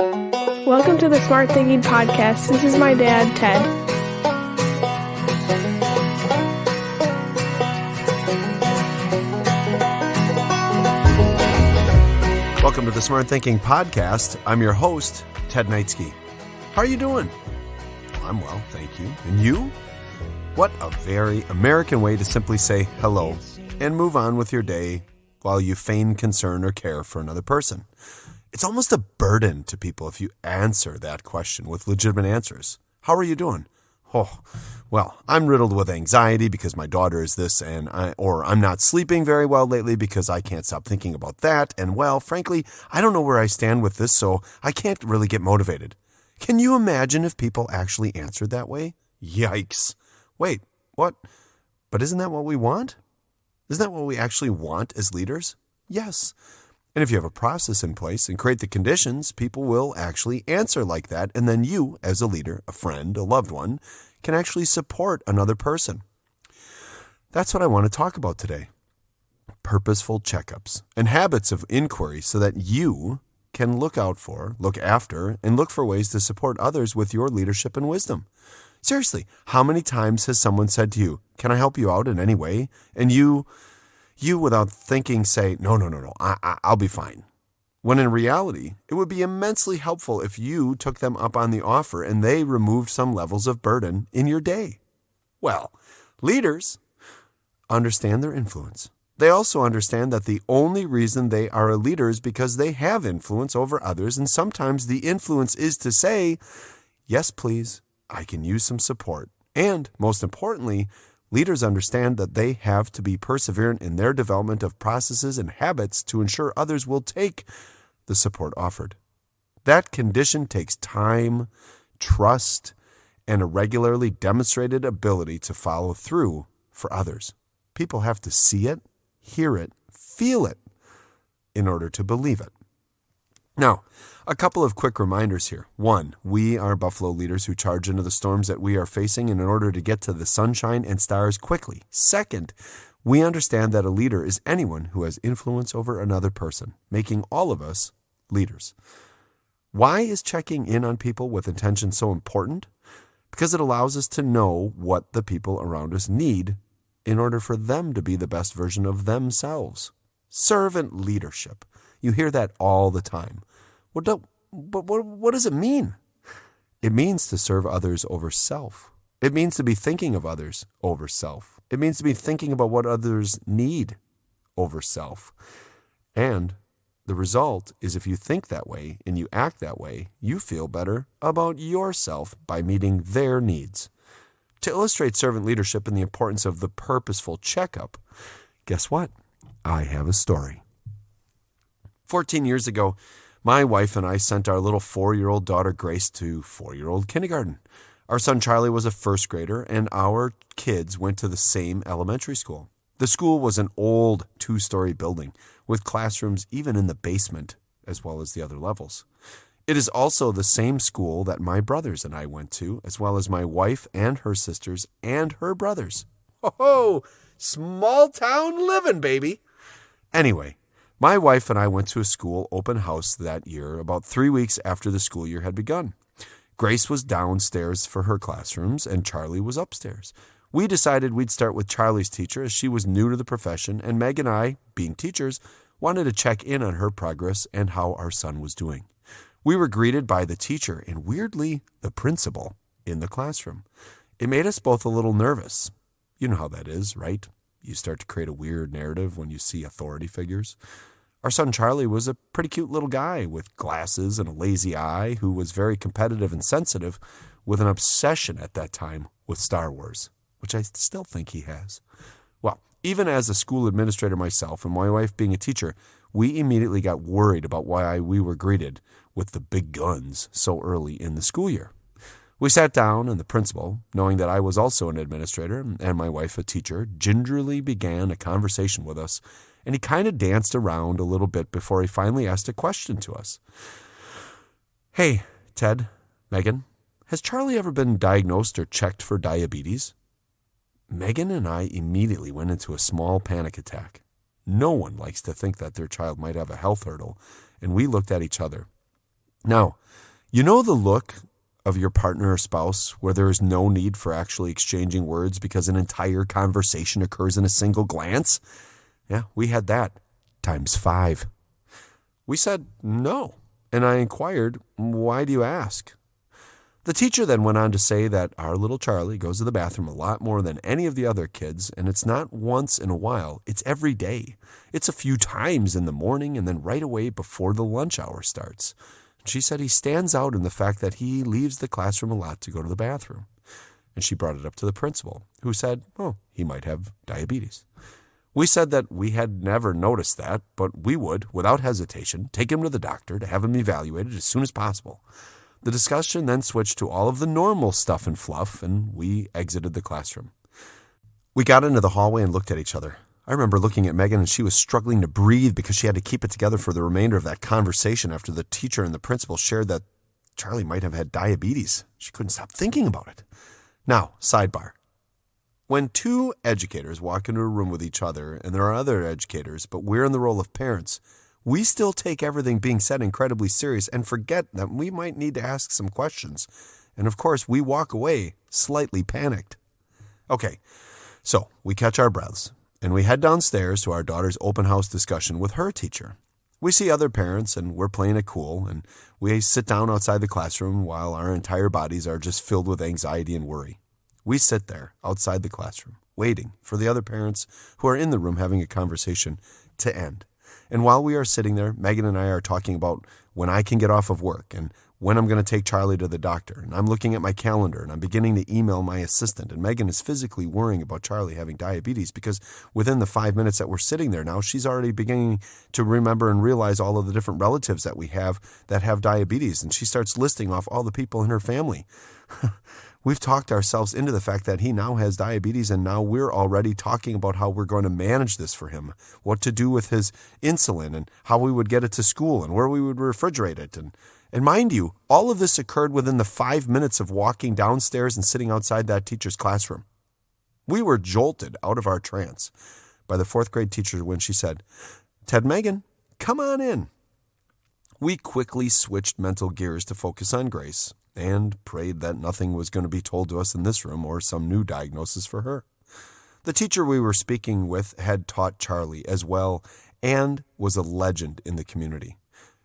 Welcome to the Smart Thinking Podcast. This is my dad, Ted. Welcome to the Smart Thinking Podcast. I'm your host, Ted Knightsky. How are you doing? I'm well, thank you. And you? What a very American way to simply say hello and move on with your day while you feign concern or care for another person. It's almost a burden to people if you answer that question with legitimate answers. How are you doing? Oh, well, I'm riddled with anxiety because my daughter is this, or I'm not sleeping very well lately because I can't stop thinking about that. And well, frankly, I don't know where I stand with this, so I can't really get motivated. Can you imagine if people actually answered that way? Yikes. Wait, what? But isn't that what we want? Isn't that what we actually want as leaders? Yes. And if you have a process in place and create the conditions, people will actually answer like that. And then you, as a leader, a friend, a loved one, can actually support another person. That's what I want to talk about today. Purposeful checkups and habits of inquiry so that you can look after, and look for ways to support others with your leadership and wisdom. Seriously, how many times has someone said to you, "Can I help you out in any way?" And you without thinking say, no, I'll be fine. When in reality, it would be immensely helpful if you took them up on the offer and they removed some levels of burden in your day. Well, leaders understand their influence. They also understand that the only reason they are a leader is because they have influence over others, and sometimes the influence is to say, "Yes, please, I can use some support." And most importantly, leaders understand that they have to be perseverant in their development of processes and habits to ensure others will take the support offered. That condition takes time, trust, and a regularly demonstrated ability to follow through for others. People have to see it, hear it, feel it in order to believe it. Now, a couple of quick reminders here. One, we are Buffalo leaders who charge into the storms that we are facing in order to get to the sunshine and stars quickly. Second, we understand that a leader is anyone who has influence over another person, making all of us leaders. Why is checking in on people with intention so important? Because it allows us to know what the people around us need in order for them to be the best version of themselves. Servant leadership. You hear that all the time. What does it mean? It means to serve others over self. It means to be thinking of others over self. It means to be thinking about what others need over self. And the result is if you think that way and you act that way, you feel better about yourself by meeting their needs. To illustrate servant leadership and the importance of the purposeful checkup, guess what? I have a story. 14 years ago, my wife and I sent our little 4-year-old daughter Grace to 4-year-old kindergarten. Our son Charlie was a first grader, and our kids went to the same elementary school. The school was an old 2-story building with classrooms even in the basement, as well as the other levels. It is also the same school that my brothers and I went to, as well as my wife and her sisters and her brothers. Ho-ho! Small town living, baby! Anyway, my wife and I went to a school open house that year about 3 weeks after the school year had begun. Grace was downstairs for her classrooms and Charlie was upstairs. We decided we'd start with Charlie's teacher as she was new to the profession, and Meg and I, being teachers, wanted to check in on her progress and how our son was doing. We were greeted by the teacher and, weirdly, the principal in the classroom. It made us both a little nervous. You know how that is, right? You start to create a weird narrative when you see authority figures. Our son Charlie was a pretty cute little guy with glasses and a lazy eye who was very competitive and sensitive, with an obsession at that time with Star Wars, which I still think he has. Well, even as a school administrator myself and my wife being a teacher, we immediately got worried about why we were greeted with the big guns so early in the school year. We sat down, and the principal, knowing that I was also an administrator and my wife a teacher, gingerly began a conversation with us, and he kind of danced around a little bit before he finally asked a question to us. "Hey, Ted, Megan, has Charlie ever been diagnosed or checked for diabetes?" Megan and I immediately went into a small panic attack. No one likes to think that their child might have a health hurdle, and we looked at each other. Now, you know the look of your partner or spouse where there is no need for actually exchanging words because an entire conversation occurs in a single glance? Yeah, we had that times 5. We said no, and I inquired, why do you ask? The teacher then went on to say that our little Charlie goes to the bathroom a lot more than any of the other kids, and it's not once in a while, it's every day. It's a few times in the morning and then right away before the lunch hour starts. She said he stands out in the fact that he leaves the classroom a lot to go to the bathroom. And she brought it up to the principal, who said, he might have diabetes. We said that we had never noticed that, but we would, without hesitation, take him to the doctor to have him evaluated as soon as possible. The discussion then switched to all of the normal stuff and fluff, and we exited the classroom. We got into the hallway and looked at each other. I remember looking at Megan, and she was struggling to breathe because she had to keep it together for the remainder of that conversation after the teacher and the principal shared that Charlie might have had diabetes. She couldn't stop thinking about it. Now, sidebar. When 2 educators walk into a room with each other, and there are other educators, but we're in the role of parents, we still take everything being said incredibly serious and forget that we might need to ask some questions. And of course, we walk away slightly panicked. Okay, so we catch our breaths and we head downstairs to our daughter's open house discussion with her teacher. We see other parents and we're playing it cool, and we sit down outside the classroom while our entire bodies are just filled with anxiety and worry. We sit there outside the classroom, waiting for the other parents who are in the room having a conversation to end. And while we are sitting there, Megan and I are talking about when I can get off of work and when I'm going to take Charlie to the doctor. And I'm looking at my calendar and I'm beginning to email my assistant. And Megan is physically worrying about Charlie having diabetes because within the 5 minutes that we're sitting there now, she's already beginning to remember and realize all of the different relatives that we have that have diabetes. And she starts listing off all the people in her family. We've talked ourselves into the fact that he now has diabetes, and now we're already talking about how we're going to manage this for him, what to do with his insulin, and how we would get it to school, and where we would refrigerate it. And mind you, all of this occurred within the 5 minutes of walking downstairs and sitting outside that teacher's classroom. We were jolted out of our trance by the 4th grade teacher when she said, "Ted, Megan, come on in." We quickly switched mental gears to focus on Grace and prayed that nothing was going to be told to us in this room or some new diagnosis for her. The teacher we were speaking with had taught Charlie as well and was a legend in the community.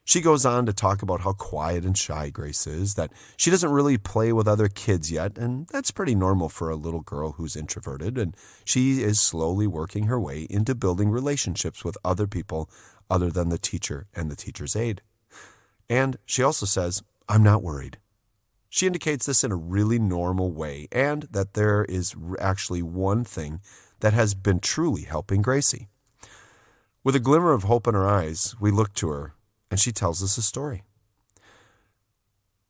She goes on to talk about how quiet and shy Grace is, that she doesn't really play with other kids yet, and that's pretty normal for a little girl who's introverted, and she is slowly working her way into building relationships with other people other than the teacher and the teacher's aide. And she also says, "I'm not worried." She indicates this in a really normal way, and that there is actually one thing that has been truly helping Gracie. With a glimmer of hope in her eyes, we look to her, and she tells us a story.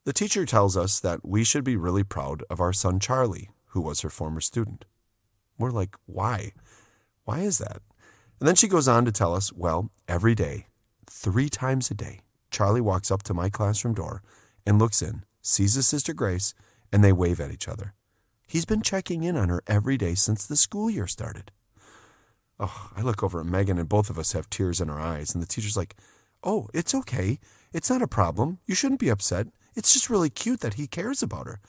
The teacher tells us that we should be really proud of our son Charlie, who was her former student. We're like, why? Why is that? And then she goes on to tell us, well, every day, 3 times a day, Charlie walks up to my classroom door and looks in, sees his sister Grace, and they wave at each other. He's been checking in on her every day since the school year started. Oh, I look over at Megan, and both of us have tears in our eyes, and the teacher's like, "Oh, it's okay. It's not a problem. You shouldn't be upset. It's just really cute that he cares about her."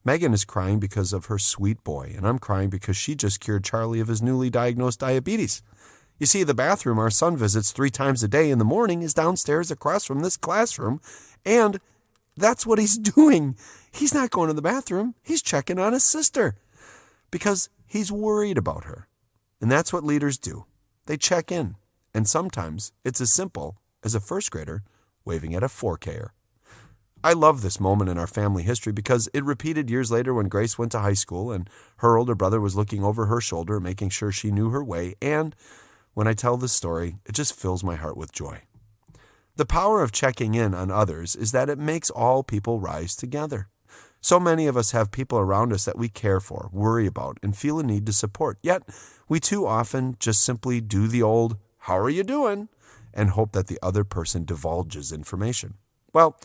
Megan is crying because of her sweet boy, and I'm crying because she just cured Charlie of his newly diagnosed diabetes. You see, the bathroom our son visits 3 times a day in the morning is downstairs across from this classroom, and that's what he's doing. He's not going to the bathroom. He's checking on his sister because he's worried about her. And that's what leaders do. They check in. And sometimes it's as simple as a 1st grader waving at a 4K'er. I love this moment in our family history because it repeated years later when Grace went to high school and her older brother was looking over her shoulder, making sure she knew her way. And when I tell this story, it just fills my heart with joy. The power of checking in on others is that it makes all people rise together. So many of us have people around us that we care for, worry about, and feel a need to support. Yet, we too often just simply do the old, "How are you doing?" and hope that the other person divulges information. Well,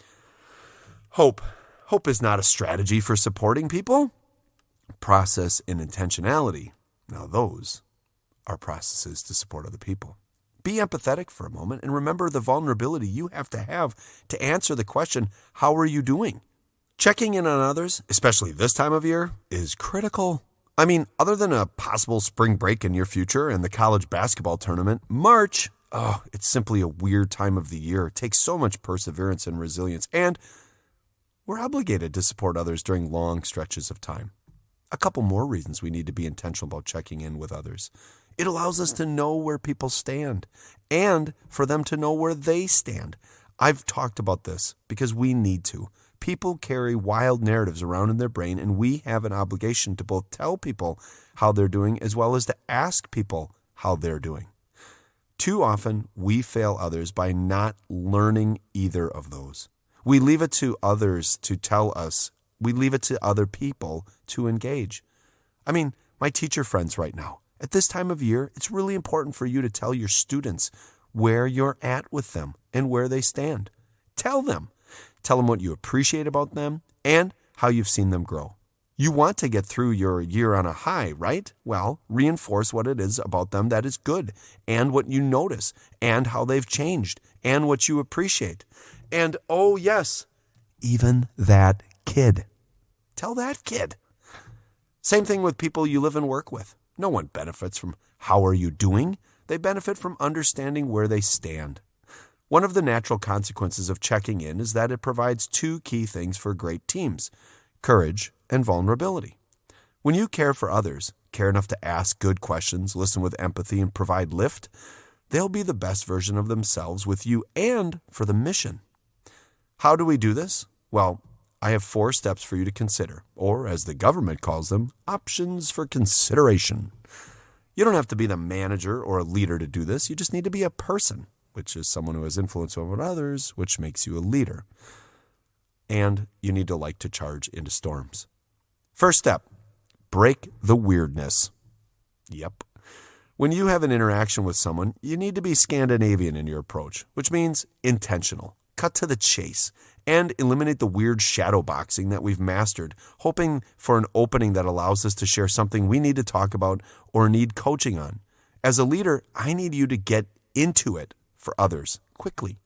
hope is not a strategy for supporting people. Process and intentionality, now those are processes to support other people. Be empathetic for a moment and remember the vulnerability you have to answer the question, how are you doing? Checking in on others, especially this time of year, is critical. I mean, other than a possible spring break in your future and the college basketball tournament, March, it's simply a weird time of the year. It takes so much perseverance and resilience, and we're obligated to support others during long stretches of time. A couple more reasons we need to be intentional about checking in with others. It allows us to know where people stand and for them to know where they stand. I've talked about this because we need to. People carry wild narratives around in their brain, and we have an obligation to both tell people how they're doing as well as to ask people how they're doing. Too often, we fail others by not learning either of those. We leave it to others to tell us. We leave it to other people to engage. I mean, my teacher friends right now, at this time of year, it's really important for you to tell your students where you're at with them and where they stand. Tell them. Tell them what you appreciate about them and how you've seen them grow. You want to get through your year on a high, right? Well, reinforce what it is about them that is good and what you notice and how they've changed and what you appreciate. And oh yes, even that kid. Tell that kid. Same thing with people you live and work with. No one benefits from how are you doing? They benefit from understanding where they stand. One of the natural consequences of checking in is that it provides two key things for great teams: courage and vulnerability. When you care for others, care enough to ask good questions, listen with empathy, and provide lift, they'll be the best version of themselves with you and for the mission. How do we do this? Well, I have 4 steps for you to consider, or as the government calls them, options for consideration. You don't have to be the manager or a leader to do this. You just need to be a person, which is someone who has influence over others, which makes you a leader. And you need to like to charge into storms. First step, break the weirdness. Yep. When you have an interaction with someone, you need to be Scandinavian in your approach, which means intentional, cut to the chase, and eliminate the weird shadow boxing that we've mastered, hoping for an opening that allows us to share something we need to talk about or need coaching on. As a leader, I need you to get into it for others quickly.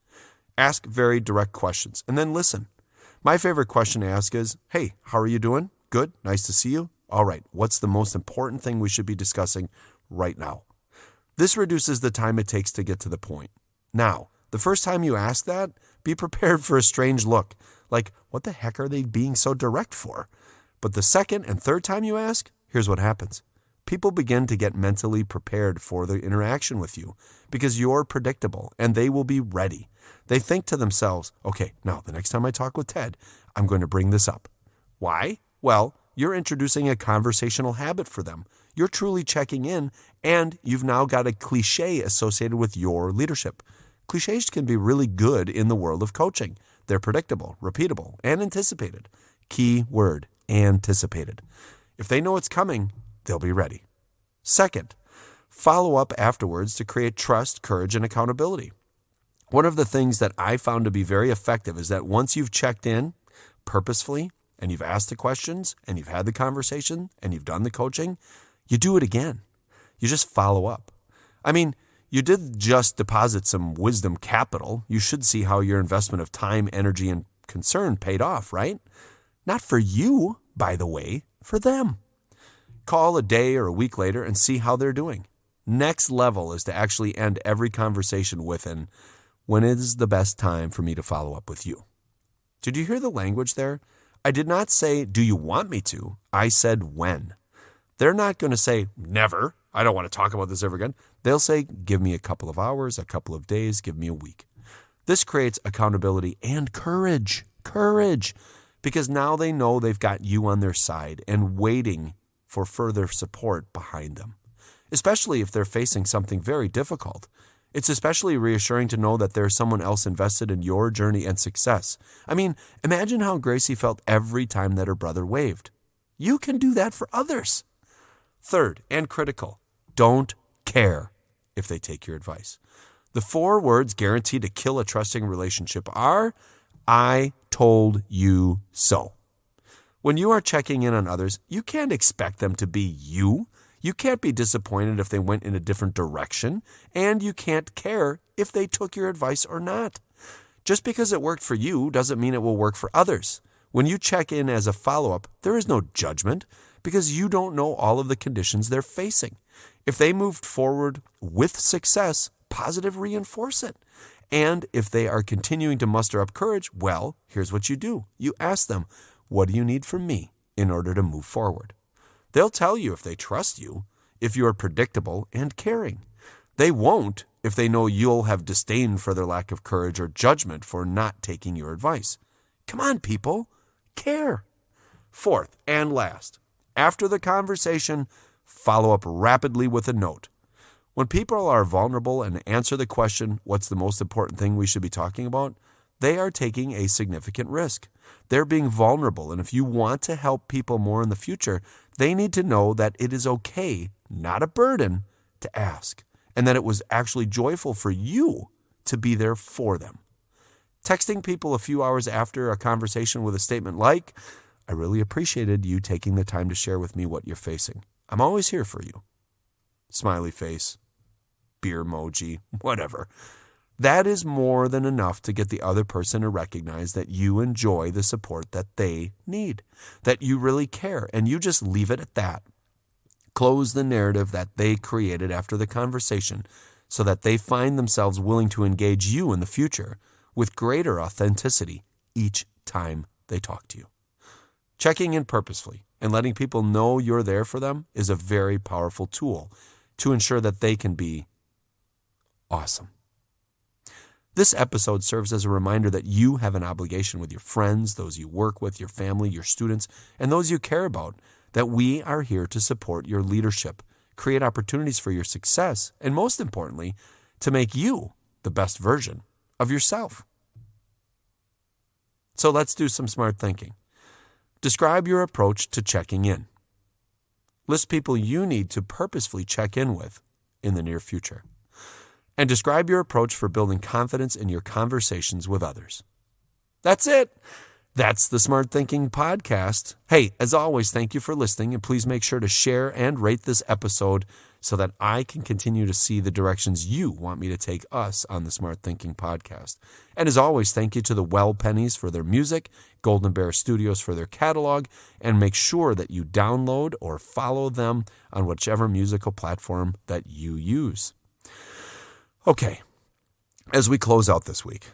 Ask very direct questions and then listen. My favorite question to ask is, hey, how are you doing? Good. Nice to see you. All right. What's the most important thing we should be discussing right now? This reduces the time it takes to get to the point. Now, the first time you ask that, be prepared for a strange look. Like, what the heck are they being so direct for? But the second and third time you ask, here's what happens. People begin to get mentally prepared for the interaction with you because you're predictable and they will be ready. They think to themselves, okay, now the next time I talk with Ted, I'm going to bring this up. Why? Well, you're introducing a conversational habit for them. You're truly checking in, and you've now got a cliche associated with your leadership. Cliches can be really good in the world of coaching. They're predictable, repeatable, and anticipated. Key word, anticipated. If they know it's coming, they'll be ready. Second, follow up afterwards to create trust, courage, and accountability. One of the things that I found to be very effective is that once you've checked in purposefully and you've asked the questions and you've had the conversation and you've done the coaching, you do it again. You just follow up. I mean, you did just deposit some wisdom capital. You should see how your investment of time, energy, and concern paid off, right? Not for you, by the way, for them. Call a day or a week later and see how they're doing. Next level is to actually end every conversation with an, when is the best time for me to follow up with you? Did you hear the language there? I did not say, do you want me to? I said, when. They're not going to say, never. I don't want to talk about this ever again. They'll say, give me a couple of hours, a couple of days, give me a week. This creates accountability and courage. Courage. Because now they know they've got you on their side and waiting for further support behind them. Especially if they're facing something very difficult. It's especially reassuring to know that there's someone else invested in your journey and success. I mean, imagine how Gracie felt every time that her brother waved. You can do that for others. Third, and critical, don't care if they take your advice. The 4 words guaranteed to kill a trusting relationship are, I told you so. When you are checking in on others, you can't expect them to be you. You can't be disappointed if they went in a different direction, and you can't care if they took your advice or not. Just because it worked for you doesn't mean it will work for others. When you check in as a follow-up, there is no judgment because you don't know all of the conditions they're facing. If they moved forward with success, positive reinforce it. And if they are continuing to muster up courage, well, here's what you do. You ask them, what do you need from me in order to move forward? They'll tell you if they trust you, if you are predictable and caring. They won't if they know you'll have disdain for their lack of courage or judgment for not taking your advice. Come on, people. Care. Fourth and last, after the conversation, follow up rapidly with a note. When people are vulnerable and answer the question, what's the most important thing we should be talking about? They are taking a significant risk. They're being vulnerable, and if you want to help people more in the future, they need to know that it is okay, not a burden, to ask, and that it was actually joyful for you to be there for them. Texting people a few hours after a conversation with a statement like, I really appreciated you taking the time to share with me what you're facing. I'm always here for you. Smiley face, beer emoji, whatever. That is more than enough to get the other person to recognize that you enjoy the support that they need, that you really care, and you just leave it at that. Close the narrative that they created after the conversation so that they find themselves willing to engage you in the future with greater authenticity each time they talk to you. Checking in purposefully and letting people know you're there for them is a very powerful tool to ensure that they can be awesome. This episode serves as a reminder that you have an obligation with your friends, those you work with, your family, your students, and those you care about, that we are here to support your leadership, create opportunities for your success, and most importantly, to make you the best version of yourself. So let's do some smart thinking. Describe your approach to checking in. List people you need to purposefully check in with in the near future. And describe your approach for building confidence in your conversations with others. That's it. That's the Smart Thinking Podcast. Hey, as always, thank you for listening, and please make sure to share and rate this episode so that I can continue to see the directions you want me to take us on the Smart Thinking Podcast. And as always, thank you to the Well Pennies for their music, Golden Bear Studios for their catalog, and make sure that you download or follow them on whichever musical platform that you use. Okay, as we close out this week,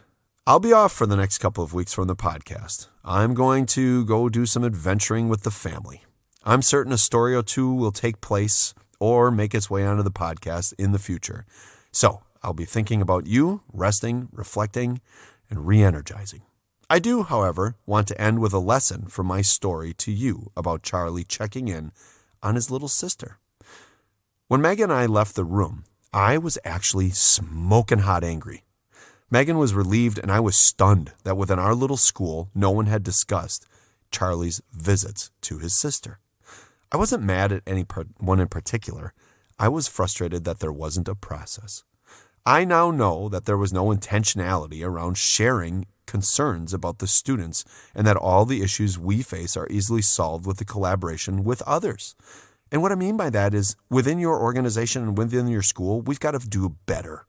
I'll be off for the next couple of weeks from the podcast. I'm going to go do some adventuring with the family. I'm certain a story or two will take place or make its way onto the podcast in the future. So I'll be thinking about you, resting, reflecting, and re-energizing. I do, however, want to end with a lesson from my story to you about Charlie checking in on his little sister. When Megan and I left the room, I was actually smoking hot angry. Megan was relieved and I was stunned that within our little school, no one had discussed Charlie's visits to his sister. I wasn't mad at anyone in particular. I was frustrated that there wasn't a process. I now know that there was no intentionality around sharing concerns about the students and that all the issues we face are easily solved with the collaboration with others. And what I mean by that is within your organization and within your school, we've got to do better.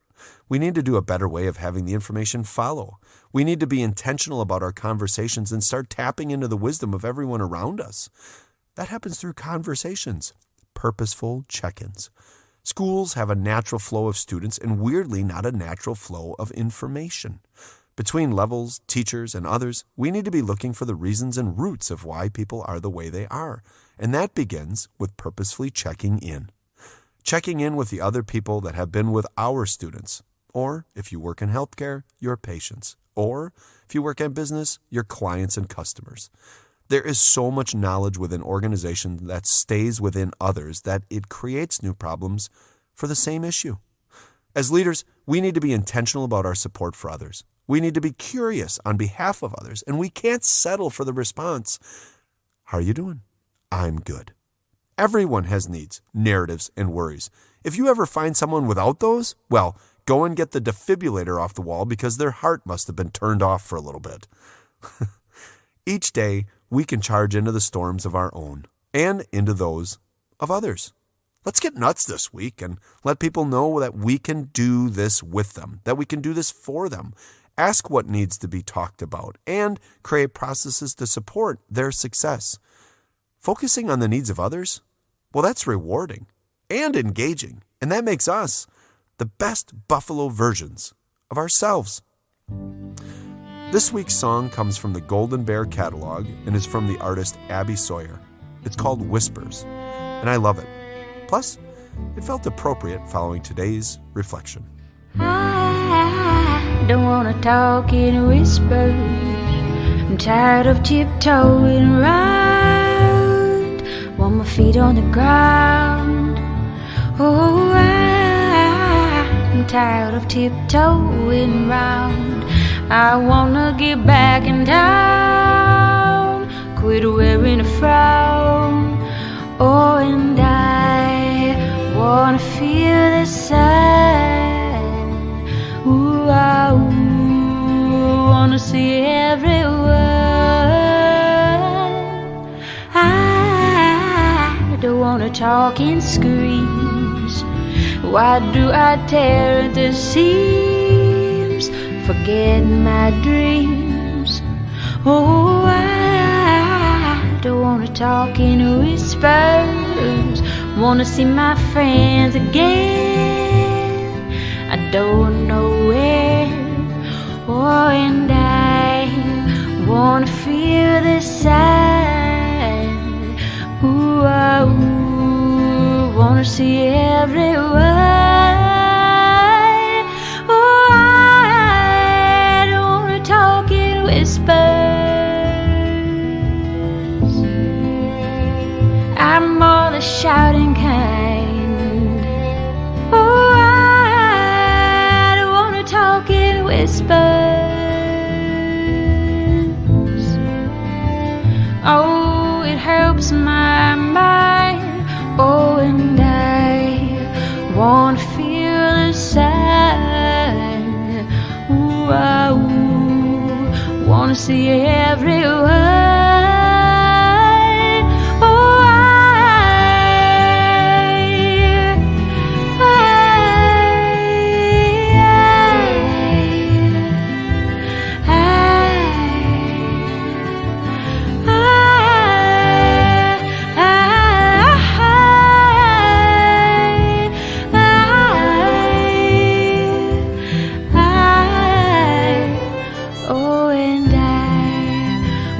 We need to do a better way of having the information follow. We need to be intentional about our conversations and start tapping into the wisdom of everyone around us. That happens through conversations, purposeful check-ins. Schools have a natural flow of students and weirdly not a natural flow of information. Between levels, teachers, and others, we need to be looking for the reasons and roots of why people are the way they are. And that begins with purposefully checking in. Checking in with the other people that have been with our students. Or, if you work in healthcare, your patients. Or, if you work in business, your clients and customers. There is so much knowledge within organizations that stays within others that it creates new problems for the same issue. As leaders, we need to be intentional about our support for others. We need to be curious on behalf of others, and we can't settle for the response, "How are you doing?" "I'm good." Everyone has needs, narratives, and worries. If you ever find someone without those, well, go and get the defibrillator off the wall because their heart must have been turned off for a little bit. Each day, we can charge into the storms of our own and into those of others. Let's get nuts this week and let people know that we can do this with them, that we can do this for them. Ask what needs to be talked about and create processes to support their success. Focusing on the needs of others, well, that's rewarding and engaging, and that makes us the best Buffalo versions of ourselves. This week's song comes from the Golden Bear catalog and is from the artist Abby Sawyer. It's called Whispers, and I love it. Plus, it felt appropriate following today's reflection. I don't want to talk in whispers. I'm tired of tiptoeing around. Want my feet on the ground. Oh, I'm tired of tiptoeing around. I want to get back in town. Quit wearing a frown. Oh, and I wanna feel the sun. Ooh, I wanna see everyone. I don't wanna talk in screams. Why do I tear at the seams? Forget my dreams. Oh, I don't wanna talk in whispers. Wanna see my friends again. I don't know where. Oh, and I wanna feel the sun. Ooh, I wanna see everyone. Oh, I don't wanna talk in whispers. I'm more the shouting kind. Oh, I don't wanna talk in whispers. Oh, it helps my mind. Oh, and I wanna feel the sun. Ooh, I wanna see everyone.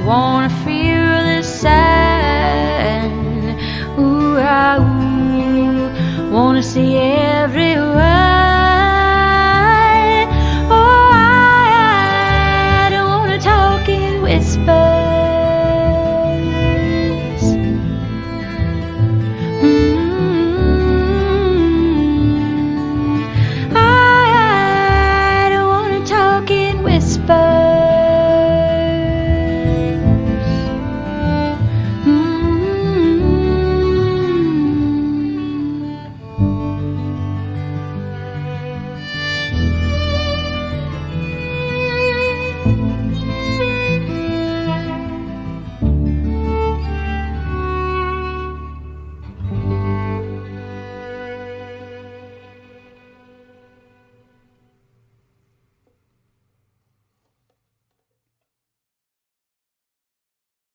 Wanna feel the sun. Ooh, I wanna see everyone. Oh, I don't wanna talk in whispers. I don't wanna talk in whispers.